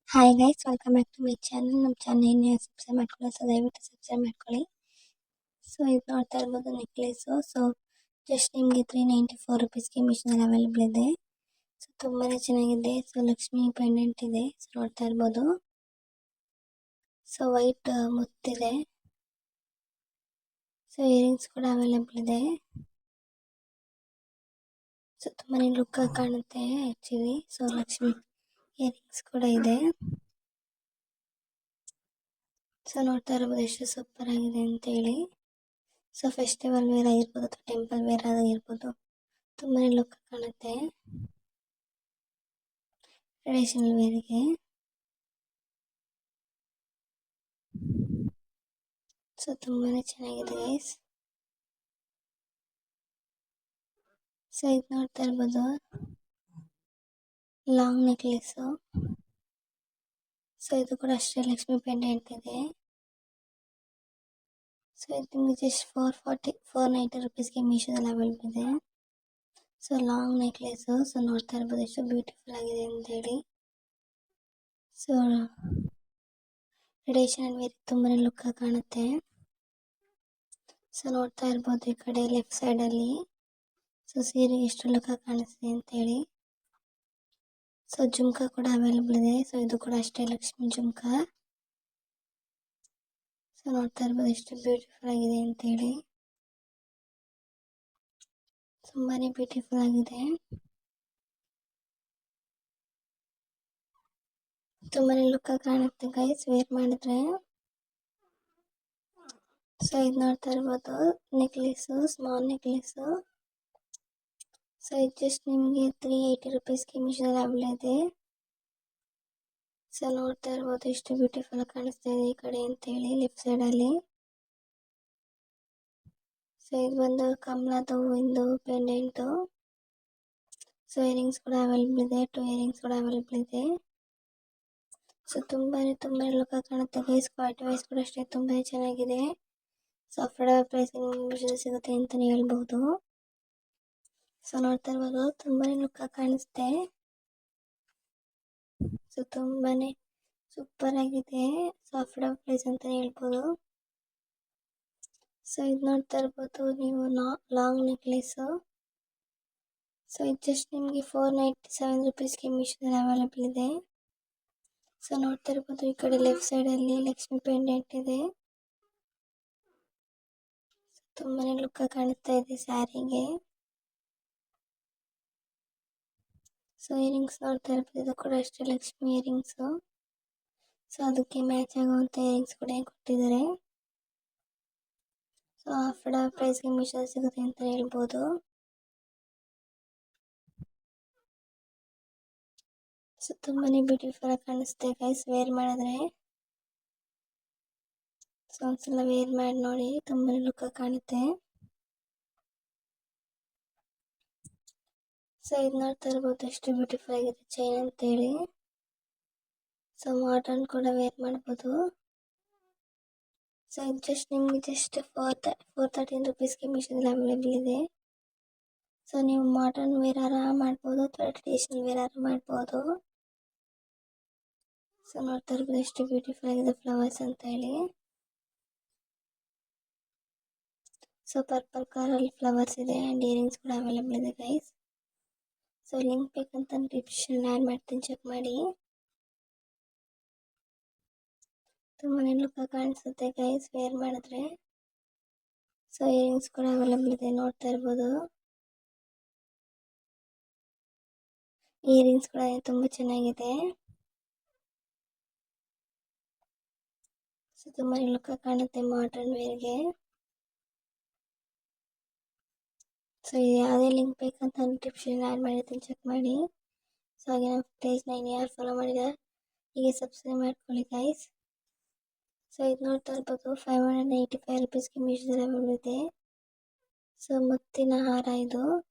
Hi guys, welcome back to my channel. ನಮ್ಮ channel ಇನ್ನೂ subscribe ಮಾಡ್ಕೊಳ್ಳಿ, ಸೊ ದಯವಿಟ್ಟು ಸಬ್ಸ್ಕ್ರೈಬ್ ಮಾಡ್ಕೊಳ್ಳಿ. ಸೊ ಇದು ನೋಡ್ತಾ ಇರ್ಬೋದು ನೆಕ್ಲೇಸು. ಸೊ ಜಸ್ಟ್ ನಿಮಗೆ 394 ರುಪೀಸ್ಗೆ ಮಿಷನಲ್ಲಿ ಅವೈಲೇಬಲ್ ಇದೆ. ಸೊ ತುಂಬಾ ಚೆನ್ನಾಗಿದೆ. ಸೊ ಲಕ್ಷ್ಮಿ ಪೆಂಡೆಂಟ್ ಇದೆ. ಸೊ ನೋಡ್ತಾ ಇರ್ಬೋದು. ಸೊ ವೈಟ್ ಮುತ್ತಿದೆ. ಸೊ ಇಯರಿಂಗ್ಸ್ ಕೂಡ ಅವೈಲೇಬಲ್ ಇದೆ. ಸೊ ತುಂಬಾ ಲುಕ್ ಕಾಣುತ್ತೆ ಆ್ಯಕ್ಚುಲಿ. ಸೊ ಲಕ್ಷ್ಮಿ ಇಯರಿಂಗ್ಸ್ ಕೂಡ ಇದೆ. ಸೊ ನೋಡ್ತಾ ಇರ್ಬೋದು ಎಷ್ಟು ಸೂಪರ್ ಆಗಿದೆ ಅಂತೇಳಿ. ಸೊ ಫೆಸ್ಟಿವಲ್ ವೇರ್ ಆಗಿರ್ಬೋದು ಅಥವಾ ಟೆಂಪಲ್ ವೇರ್ ಆಗಿರ್ಬೋದು, ತುಂಬಾ ಲುಕ್ ಕಾಣುತ್ತೆ ಟ್ರೆಡಿಷನಲ್ ವೇರ್ಗೆ. ಸೊ ತುಂಬಾ ಚೆನ್ನಾಗಿದೆ ಗೈಸ್. ಸೊ ಇದು ನೋಡ್ತಾ ಇರ್ಬೋದು ಲಾಂಗ್ ನೆಕ್ಲೆಸ್ಸು. ಸೊ ಇದು ಕೂಡ ಅಷ್ಟೇ ಲಕ್ಷ್ಮಿ ಪೆಂಡೆಂಟ್ ಇದೆ. ಸೊ ಇದು ನಿಮಗೆ ಜಸ್ಟ್ 490 ರುಪೀಸ್ಗೆ ಮೀಶೋದಲ್ಲಿ ಅವೈಲೇಬಲ್ ಇದೆ. So long necklace. ಸೊ ನೋಡ್ತಾ ಇರ್ಬೋದು ಎಷ್ಟು ಬ್ಯೂಟಿಫುಲ್ ಆಗಿದೆ ಅಂತೇಳಿ. ಸೊ ಟ್ರೆಡಿಷನಲ್ ವೇರ್ ತುಂಬಾ ಲುಕ್ ಕಾಣುತ್ತೆ. ಸೊ ನೋಡ್ತಾ ಇರ್ಬೋದು ಈ ಕಡೆ ಲೆಫ್ಟ್ ಸೈಡಲ್ಲಿ. ಸೊ ಸೀರೆ ಎಷ್ಟು ಲುಕ್ ಕಾಣಿಸ್ತಿದೆ ಅಂತೇಳಿ. ಸೊ ಜುಮ್ಕಾ ಕೂಡ ಅವೈಲೇಬಲ್ ಇದೆ. ಸೊ ಇದು ಕೂಡ ಅಷ್ಟೇ ಲಕ್ಷ್ಮಿ ಜುಮ್ಕಾ. ಸೊ ನೋಡ್ತಾ ಇರ್ಬೋದು ಎಷ್ಟು ಬ್ಯೂಟಿಫುಲ್ ಆಗಿದೆ ಅಂತೇಳಿ. ತುಂಬಾನೇ ಬ್ಯೂಟಿಫುಲ್ ಆಗಿದೆ. ತುಂಬಾನೇ ಲುಕ್ ಕಾಣುತ್ತೆ ಗೈಸ್ ವೇರ್ ಮಾಡಿದ್ರೆ. ಸೊ ಇದು ನೋಡ್ತಾ ಇರ್ಬೋದು ನೆಕ್ಲೆಸ್ಸು, ಸ್ಮಾಲ್ ನೆಕ್ಲೆಸ್ಸು. ಸೊ ಇದು ಜಸ್ಟ್ ನಿಮಗೆ 380 ರುಪೀಸ್ಗೆ ಮೀಶೋದಲ್ಲಿ ಅವೈಲೇಬಲ್ ಇದೆ. ಸೊ ನೋಡ್ತಾ ಇರ್ಬೋದು ಎಷ್ಟು ಬ್ಯೂಟಿಫುಲ್ ಕಾಣಿಸ್ತಾ ಇದೆ ಈ ಕಡೆ ಅಂತೇಳಿ ಲೆಫ್ಟ್ ಸೈಡಲ್ಲಿ. ಸೊ ಇದು ಬಂದು ಕಮಲದ ಹೂವಿಂದು ಪೆಂಡೆಂಟು. ಸೊ ಇಯರಿಂಗ್ಸ್ ಕೂಡ ಅವೈಲೇಬಲ್ ಇದೆ. 2 ಇಯರಿಂಗ್ಸ್ ಕೂಡ ಅವೈಲೇಬಲ್ ಇದೆ. ಸೊ ತುಂಬಾ ಲುಕ್ ಕಾಣುತ್ತೆ ಗೈಸ್. ಕ್ವಾಲಿಟಿ ವೈಸ್ ಕೂಡ ಅಷ್ಟೇ ತುಂಬಾ ಚೆನ್ನಾಗಿದೆ. ಸೊ ಅಫೋರ್ಡಬಲ್ ಪ್ರೈಸ್ ಸಿಗುತ್ತೆ ಅಂತಲೇ ಹೇಳ್ಬಹುದು. ಸೊ ನೋಡ್ತಾ ಇರ್ಬೋದು ತುಂಬಾನೇ ಲುಕ್ ಕಾಣಿಸುತ್ತೆ. ಸೊ ತುಂಬಾನೇ ಸೂಪರ್ ಆಗಿದೆ. ಸೊ ಅಫೋರ್ಡಬಲ್ ಪ್ರೈಸ್ ಅಂತಲೇ ಹೇಳ್ಬೋದು. ಸೊ ಇದು ನೋಡ್ತಾ ಇರ್ಬೋದು ನೀವು ಲಾಂಗ್ ನೆಕ್ಲೆಸ್ಸು. ಸೊ ಇದು ಜಸ್ಟ್ ನಿಮಗೆ 497 ರುಪೀಸ್ಗೆ ಮೀಶೋದಲ್ಲಿ ಅವೈಲೇಬಲ್ ಇದೆ. ಸೊ ನೋಡ್ತಾ ಇರ್ಬೋದು ಈ ಕಡೆ ಲೆಫ್ಟ್ ಸೈಡಲ್ಲಿ ಲಕ್ಷ್ಮಿ ಪೆಂಡೆಂಟ್ ಇದೆ. ತುಂಬಾನೇ ಲುಕ್ ಕಾಣುತ್ತಾ ಇದೆ ಸ್ಯಾರಿಗೆ. ಸೊ ಇಯರಿಂಗ್ಸ್ ನೋಡ್ತಾ ಇರ್ಬೋದು ಇದು ಕೂಡ ಅಷ್ಟೇ ಲಕ್ಷ್ಮಿ ಇಯರಿಂಗ್ಸು. ಸೊ ಅದಕ್ಕೆ ಮ್ಯಾಚ್ ಆಗುವಂಥ ಇಯರಿಂಗ್ಸ್ ಕೂಡ ಕೊಟ್ಟಿದ್ದಾರೆ. ಸೊ ಅಫೋರ್ಡಬಲ್ ಪ್ರೈಸ್ಗೆ ಮೀಶೋ ಸಿಗುತ್ತೆ ಅಂತ ಹೇಳ್ಬೋದು. ಸೊ ತುಂಬಾನೇ ಬ್ಯೂಟಿಫುಲ್ ಆಗಿ ಕಾಣಿಸುತ್ತೆ ಗೈಸ್ ವೇರ್ ಮಾಡಿದ್ರೆ. ಸೊ ಒಂದ್ಸಲ ವೇರ್ ಮಾಡಿ ನೋಡಿ, ತುಂಬಾನೇ ಲುಕ್ ಕಾಣುತ್ತೆ. ಸೊ ಇದು ನೋಡ್ತಾ ಇರ್ಬೋದು ಎಷ್ಟು ಬ್ಯೂಟಿಫುಲ್ ಆಗಿದೆ ಚೈನ್ ಅಂತೇಳಿ. ಸೊ ಮಾಡರ್ನ್ ಕೂಡ ವೇರ್ ಮಾಡ್ಬೋದು. ಸೊ ಇದು ಜಸ್ಟ್ ನಿಮಗೆ ಜಸ್ಟ್ 413 ರುಪೀಸ್ಗೆ ಮೀಶೋದಲ್ಲಿ ಅವೈಲೇಬಲ್ ಇದೆ. ಸೊ ನೀವು ಮಾಡರ್ನ್ ವೇರ್ ಮಾಡ್ಬೋದು ಅಥವಾ ಟ್ರೆಡಿಷನಲ್ ವೇರ್ ಮಾಡ್ಬೋದು. ಸೊ ನೋಡ್ತಾ ಇರ್ಬೋದು ಎಷ್ಟು ಬ್ಯೂಟಿಫುಲ್ ಆಗಿದೆ ಫ್ಲವರ್ಸ್ ಅಂತ ಹೇಳಿ. ಸೊ ಪರ್ಪಲ್ ಕಲರಲ್ಲಿ ಫ್ಲವರ್ಸ್ ಇದೆ ಆ್ಯಂಡ್ ಇಯರಿಂಗ್ಸ್ ಕೂಡ ಅವೈಲೇಬಲ್ ಇದೆ ಗೈಸ್. ಸೊ ಲಿಂಕ್ ಬೇಕಂತ ಡಿಸ್ಕ್ರಿಪ್ಷನ್ ಆ್ಯಡ್ ಮಾಡ್ತೀನಿ, ಚೆಕ್ ಮಾಡಿ. ತುಂಬಾ ಲುಕ್ ಕಾಣಿಸುತ್ತೆ ಗೈಸ್ ವೇರ್ ಮಾಡಿದ್ರೆ. ಸೊ ಇಯರಿಂಗ್ಸ್ ಕೂಡ ಅವೈಲೇಬಲ್ ಇದೆ ನೋಡ್ತಾ ಇರ್ಬೋದು. ಇಯರಿಂಗ್ಸ್ ಕೂಡ ತುಂಬ ಚೆನ್ನಾಗಿದೆ. ಸೊ ತುಂಬಾ ಲುಕ್ ಕಾಣುತ್ತೆ ಮಾಡರ್ನ್ ವೇರ್ಗೆ. ಸೊ ಯಾವುದೇ ಲಿಂಕ್ ಬೇಕಂತ ಡಿಸ್ಕ್ರಿಪ್ಷನ್ ಆ್ಯಡ್ ಮಾಡಿರ್ತೀನಿ, ಚೆಕ್ ಮಾಡಿ. ಸೊ ಹಾಗೆ ನಮ್ಮ ಪೇಜ್ನ ಇನ್ನು ಯಾರು ಫಾಲೋ ಮಾಡಿದ್ರೆ ಹೀಗೆ ಸಬ್ಸ್ಕ್ರೈಬ್ ಮಾಡ್ಕೊಳ್ಳಿ ಗೈಸ್. ಸೊ ಇದು ನೋಡ್ತಾ ಇರ್ಬೋದು 585 ರುಪೀಸ್ಗೆ ಮೀಶೋದಲ್ಲಿ ಅವೈಲೇಬಲ್ ಇದೆ. ಸೊ ಮುತ್ತಿನ ಹಾರ ಇದು.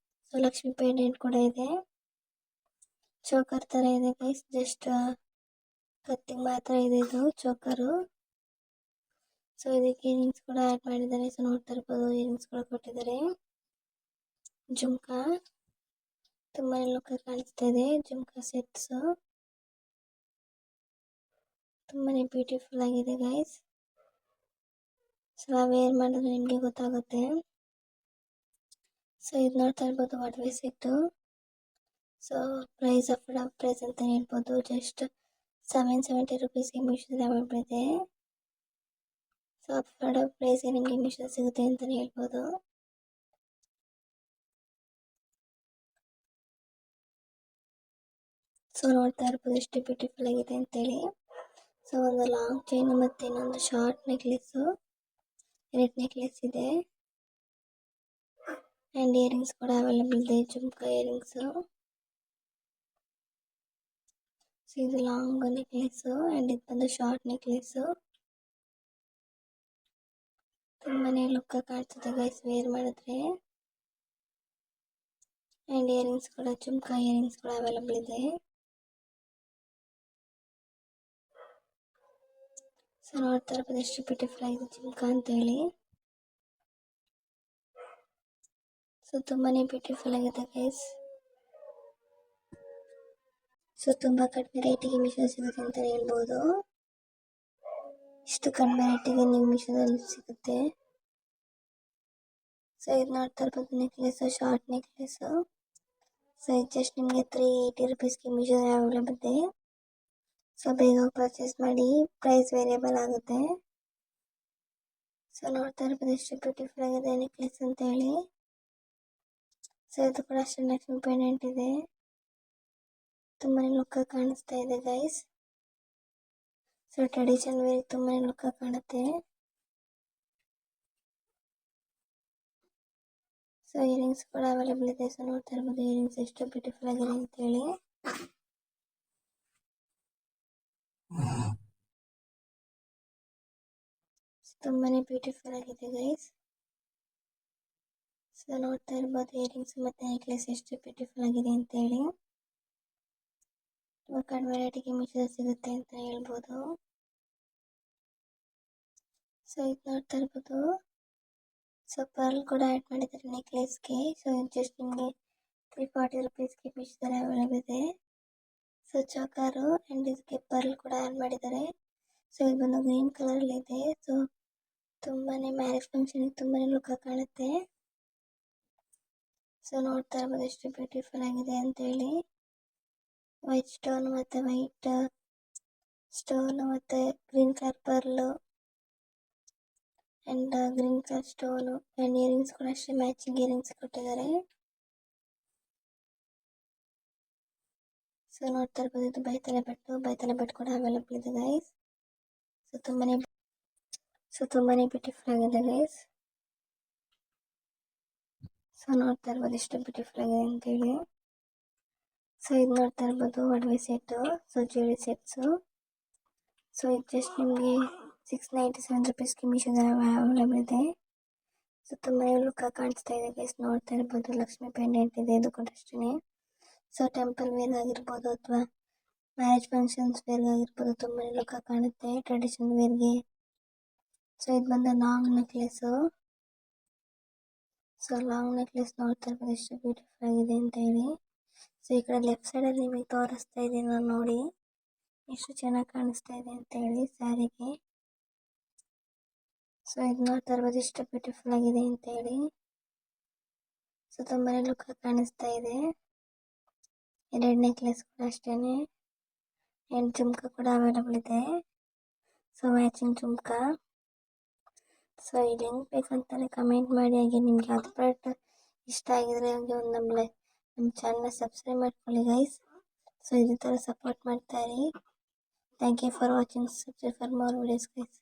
ಸೊ ಲಕ್ಷ್ಮಿ ಪೆಂಡೆಂಟ್ ಕೂಡ ಇದೆ. ಚೋಕರ್ ಥರ ಇದೆ ಗೈಸ್, ಜಸ್ಟ್ ಕತ್ತಿಗೆ ಮಾತ್ರ ಇದೆ ಇದು ಚೋಕರು. ಸೊ ಇದಕ್ಕೆ ಇಯರಿಂಗ್ಸ್ ಕೂಡ ಆ್ಯಡ್ ಮಾಡಿದ್ದಾರೆ. ಸೊ ನೋಡ್ತಾ ಇರ್ಬೋದು ಇಯರಿಂಗ್ಸ್ ಕೂಡ ಕೊಟ್ಟಿದ್ದಾರೆ. ಜುಮ್ಕಾ ತುಂಬಾ ಲುಕ್ ಕಾಣಿಸ್ತಾ ಇದೆ. ಜುಮ್ಕಾ ಸೆಟ್ಸು. ತುಂಬಾ ಬ್ಯೂಟಿಫುಲ್ ಆಗಿದೆ ಗೈಸ್. ಸೊ ವೇರ್ ಮಾಡಿದ್ರೆ ನಿಮಗೆ ಗೊತ್ತಾಗುತ್ತೆ. ಸೊ ಇದು ನೋಡ್ತಾ ಇರ್ಬೋದು ಒಡವೆ set. So price affordable price ಅಂತ ಹೇಳ್ಬೋದು. ಜಸ್ಟ್ 770 ರುಪೀಸ್ಗೆ ಮೀಶೋದಲ್ಲಿ ಅವೈಲೇಬಲ್ ಇದೆ. ಸೊ ಅಫೋರ್ಡಬಲ್ ಪ್ರೈಸ್ಗೆ ನಿಮಗೆ ಮೀಶೋ ಸಿಗುತ್ತೆ ಅಂತಲೇ ಹೇಳ್ಬೋದು. ಸೊ ನೋಡ್ತಾ ಇರ್ಬೋದು ಎಷ್ಟು ಬ್ಯೂಟಿಫುಲ್ ಆಗಿದೆ ಅಂತೇಳಿ. ಸೊ ಒಂದು ಲಾಂಗ್ ಚೈನ್ ಮತ್ತು ಇನ್ನೊಂದು ಶಾರ್ಟ್ ನೆಕ್ಲೆಸ್ಸು, 2 ನೆಕ್ಲೆಸ್ ಇದೆ. ಆ್ಯಂಡ್ ಇಯರಿಂಗ್ಸ್ ಕೂಡ ಅವೈಲೇಬಲ್ ಇದೆ, ಜುಮ್ಕಾ ಇಯರಿಂಗ್ಸು. ಸೊ ಇದು ಲಾಂಗ್ ನೆಕ್ಲೆಸ್ಸು ಆ್ಯಂಡ್ ಇದು ಬಂದು ಶಾರ್ಟ್ ನೆಕ್ಲೆಸ್ಸು. ತುಂಬಾ ಲುಕ್ ಕಾಣಿಸುತ್ತೆ ಗೈಸ್ ವೇರ್ ಮಾಡಿದ್ರೆ. ಆ್ಯಂಡ್ ಇಯರಿಂಗ್ಸ್ ಕೂಡ ಜುಮ್ಕಾ ಇಯರಿಂಗ್ಸ್ ಕೂಡ ಅವೈಲೇಬಲ್ ಇದೆ. ಸೊ ನೋಡ್ತಾ ಇರ್ಬೋದು ಎಷ್ಟು ಬ್ಯೂಟಿಫುಲ್ ಆಗಿದೆ ಜುಮ್ಕಾ ಅಂತೇಳಿ. ಸೊ ತುಂಬಾ ಬ್ಯೂಟಿಫುಲ್ ಆಗಿದೆ ಗೈಸ್. ಸೊ ತುಂಬ ಕಡಿಮೆ ರೇಟಿಗೆ ಮೀಶೋ ಸಿಗುತ್ತೆ ಅಂತ ಹೇಳ್ಬೋದು. ಇಷ್ಟು ಕಡಿಮೆ ರೇಟಿಗೆ ನೀವು ಮೀಶೋದಲ್ಲಿ ಸಿಗುತ್ತೆ. ಸೊ ಇದು ನೋಡ್ತಾ ಇರ್ಬೋದು ನೆಕ್ಲೆಸ್, ಶಾರ್ಟ್ ನೆಕ್ಲೆಸ್ಸು. ಸೊ ಇದು ಜಸ್ಟ್ ನಿಮಗೆ 380 ರುಪೀಸ್ಗೆ ಮೀಶೋದಲ್ಲಿ ಅವೈಲೇಬಲ್ ಇದೆ. ಸೊ ಬೇಗ ಪರ್ಚೇಸ್ ಮಾಡಿ, ಪ್ರೈಸ್ ವೇರಿಯಬಲ್ ಆಗುತ್ತೆ. ಸೊ ನೋಡ್ತಾ ಇರ್ಬೋದು ಎಷ್ಟು ಬ್ಯೂಟಿಫುಲ್ ಆಗಿದೆ ನೆಕ್ಲೆಸ್ ಅಂತ ಹೇಳಿ. ಸೊ ಇದು ಕೂಡ ಅಷ್ಟೇ ಲಕ್ಷ್ಮಿ ಪೆಂಡೆಂಟ್ ಇದೆ. ತುಂಬಾ ಲುಕ್ ಕಾಣಿಸ್ತಾ ಇದೆ ಗೈಸ್. ಸೊ ಟ್ರೆಡಿಷನಲ್ ವೇರ್ ತುಂಬಾ ಲುಕ್ ಕಾಣುತ್ತೆ. ಸೊ ಇಯರಿಂಗ್ಸ್ ಕೂಡ ಅವೈಲೇಬಲ್ ಇದೆ. ಸೊ ನೋಡ್ತಾ ಇರ್ಬೋದು ಇಯರಿಂಗ್ಸ್ ಎಷ್ಟು ಬ್ಯೂಟಿಫುಲ್ ಆಗಿದೆ ಅಂತೇಳಿ. ತುಂಬಾ ಬ್ಯೂಟಿಫುಲ್ ಆಗಿದೆ ಗೈಸ್. ಸೊ ನೋಡ್ತಾ ಇರ್ಬೋದು ಇಯರಿಂಗ್ಸ್ ಮತ್ತು ನೆಕ್ಲೆಸ್ ಎಷ್ಟು ಬ್ಯೂಟಿಫುಲ್ ಆಗಿದೆ ಅಂತೇಳಿ. ತುಂಬ ಕಡಿಮೆ ರೇಟಿಗೆ ಮೀಶೋದಲ್ಲಿ ಸಿಗುತ್ತೆ ಅಂತ ಹೇಳ್ಬೋದು. ಸೊ ಇದು ನೋಡ್ತಾ ಇರ್ಬೋದು. ಸೊ ಪರ್ಲ್ ಕೂಡ ಆ್ಯಡ್ ಮಾಡಿದ್ದಾರೆ ನೆಕ್ಲೆಸ್ಗೆ. ಸೊ ಜಸ್ಟ್ ನಿಮಗೆ 340 ರುಪೀಸ್ಗೆ ಮೀಶೋದಲ್ಲಿ ಅವೈಲೇಬಲ್ ಇದೆ. ಸೊ ಚೋಕರು ಆ್ಯಂಡ್ ಇದಕ್ಕೆ ಪರ್ಲ್ ಕೂಡ ಆ್ಯಡ್ ಮಾಡಿದ್ದಾರೆ. ಸೊ ಇದು ಬಂದು ಗ್ರೀನ್ ಕಲರಲ್ಲಿ ಇದೆ. ಸೊ ತುಂಬಾ ಮ್ಯಾರೇಜ್ ಫಂಕ್ಷನ್ಗೆ ತುಂಬಾ ಲುಕ್ ಕಾಣುತ್ತೆ. ಸೊ ನೋಡ್ತಾ ಇರ್ಬೋದು ಎಷ್ಟು ಬ್ಯೂಟಿಫುಲ್ ಆಗಿದೆ ಅಂತೇಳಿ. ವೈಟ್ ಸ್ಟೋನ್ ಮತ್ತು ವೈಟ್ ಸ್ಟೋನ್ ಮತ್ತು green colour pearl and green colour stone and earrings ಕೂಡ ಅಷ್ಟೇ ಮ್ಯಾಚಿಂಗ್ ಇಯರಿಂಗ್ಸ್ ಕೊಟ್ಟಿದ್ದಾರೆ. ಸೊ ನೋಡ್ತಾ ಇರ್ಬೋದು ಇದು ಬೈತಲೆ ಬೆಟ್ಟು ಕೂಡ ಅವೈಲೇಬಲ್ ಇದೆ ಗೈಸ್. ಸೊ ತುಂಬಾ ಬ್ಯೂಟಿಫುಲ್ ಆಗಿದೆ ಗೈಸ್. ಸೊ ನೋಡ್ತಾ ಇರ್ಬೋದು ಎಷ್ಟು ಬ್ಯೂಟಿಫುಲ್ ಆಗಿದೆ ಅಂತೇಳಿ. ಸೊ ಇದು ನೋಡ್ತಾ ಇರ್ಬೋದು ಒಡವೆ ಸೆಟ್ಟು, ಸೊ ಜ್ಯುವೆರಿ ಸೆಟ್ಸು. ಸೊ ಇದು ಜಸ್ಟ್ ನಿಮಗೆ 697 ರುಪೀಸ್ಗೆ ಮೀಶೋದಲ್ಲಿ ಅವೈಲೇಬಲ್ ಇದೆ. ಸೊ ತುಂಬಾ ಲುಕ್ ಕಾಣಿಸ್ತಾ ಇದೆ ಗೈಸ್. ನೋಡ್ತಾ ಇರ್ಬೋದು ಲಕ್ಷ್ಮಿ ಪೆಂಡೆಂಟ್ ಇದೆ, ಇದು ಕೂಡ ಅಷ್ಟೇ. ಸೊ ಟೆಂಪಲ್ ವೇರ್ ಆಗಿರ್ಬೋದು ಅಥವಾ ಮ್ಯಾರೇಜ್ ಫಂಕ್ಷನ್ಸ್ ವೇರ್ ಆಗಿರ್ಬೋದು ತುಂಬಾ ಲುಕ್ ಕಾಣುತ್ತೆ ಟ್ರೆಡಿಷನಲ್ ವೇರ್ಗೆ. ಸೊ ಇದು ಬಂದು long necklace. So long necklace ನೋಡ್ತಾ ಇರ್ಬೋದು ಎಷ್ಟು ಬ್ಯೂಟಿಫುಲ್ ಆಗಿದೆ ಅಂತ ಹೇಳಿ. ಸೊ ಈ ಕಡೆ ಲೆಫ್ಟ್ ಸೈಡಲ್ಲಿ ನಿಮಗೆ ತೋರಿಸ್ತಾ ಇದ್ದೀನಿ ನಾನು, ನೋಡಿ ಎಷ್ಟು ಚೆನ್ನಾಗಿ ಕಾಣಿಸ್ತಾ ಇದೆ ಅಂತ ಹೇಳಿ ಸ್ಯಾರಿಗೆ. ಸೊ ಇದು ನೋಡ್ತಾ ಇರ್ಬೋದು ಎಷ್ಟು ಬ್ಯೂಟಿಫುಲ್ ಆಗಿದೆ ಅಂತ ಹೇಳಿ. ಸೊ ತುಂಬಾ ಲುಕ್ ಕಾಣಿಸ್ತಾ ಇದೆ. 2 ನೆಕ್ಲೆಸ್ ಕೂಡ ಅಷ್ಟೇ. ಆ್ಯಂಡ್ ಜುಮ್ಕಾ ಕೂಡ ಅವೈಲೇಬಲ್ ಇದೆ. So matching jhumka. ಸೊ ಈ ಲಿಂಕ್ ಬೇಕಂತಾನೆ ಕಮೆಂಟ್ ಮಾಡಿ. ಹಾಗೆ ನಿಮ್ಗೆ ಯಾವ್ದು ಪ್ರಾಡಕ್ಟ್ ಇಷ್ಟ ಆಗಿದ್ರೆ ಹಾಗೆ ಒಂದು ನಮ್ಮ ಚಾನಲ್ನ ಸಬ್ಸ್ಕ್ರೈಬ್ ಮಾಡ್ಕೊಳ್ಳಿ ಗೈಸ್. ಸೊ ಇದೇ ಥರ ಸಪೋರ್ಟ್ ಮಾಡ್ತಾ ಇರಿ. Thank you for watching. Subscribe for more videos guys.